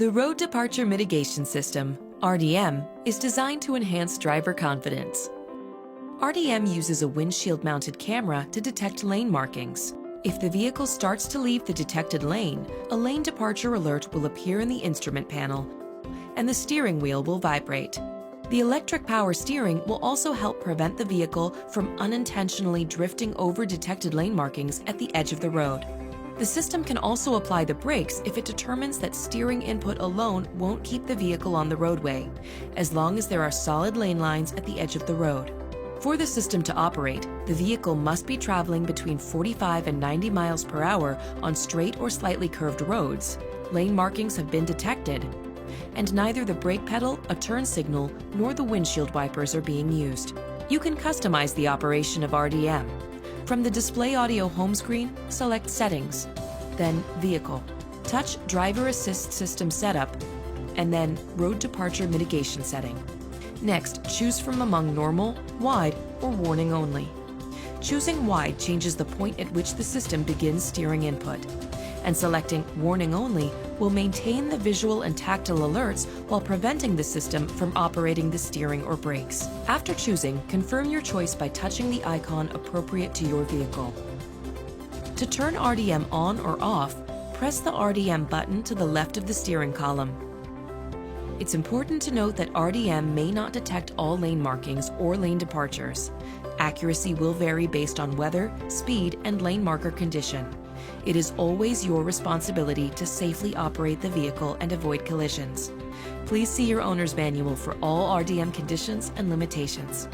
The Road Departure Mitigation System, RDM, is designed to enhance driver confidence. RDM uses a windshield-mounted camera to detect lane markings. If the vehicle starts to leave the detected lane, a lane departure alert will appear in the instrument panel, and the steering wheel will vibrate. The electric power steering will also help prevent the vehicle from unintentionally drifting over detected lane markings at the edge of the road. The system can also apply the brakes if it determines that steering input alone won't keep the vehicle on the roadway, as long as there are solid lane lines at the edge of the road. For the system to operate, the vehicle must be traveling between 45 and 90 miles per hour on straight or slightly curved roads, lane markings have been detected, and neither the brake pedal, a turn signal, nor the windshield wipers are being used. You can customize the operation of RDM. From the display audio home screen, select Settings, then Vehicle. Touch Driver Assist System Setup, and then Road Departure Mitigation setting. Next, choose from among Normal, Wide, or Warning Only. Choosing Wide changes the point at which the system begins steering input, and selecting Warning Only will maintain the visual and tactile alerts while preventing the system from operating the steering or brakes. After choosing, confirm your choice by touching the icon appropriate to your vehicle. To turn RDM on or off, press the RDM button to the left of the steering column. It's important to note that RDM may not detect all lane markings or lane departures. Accuracy will vary based on weather, speed, and lane marker condition. It is always your responsibility to safely operate the vehicle and avoid collisions. Please see your owner's manual for all RDM conditions and limitations.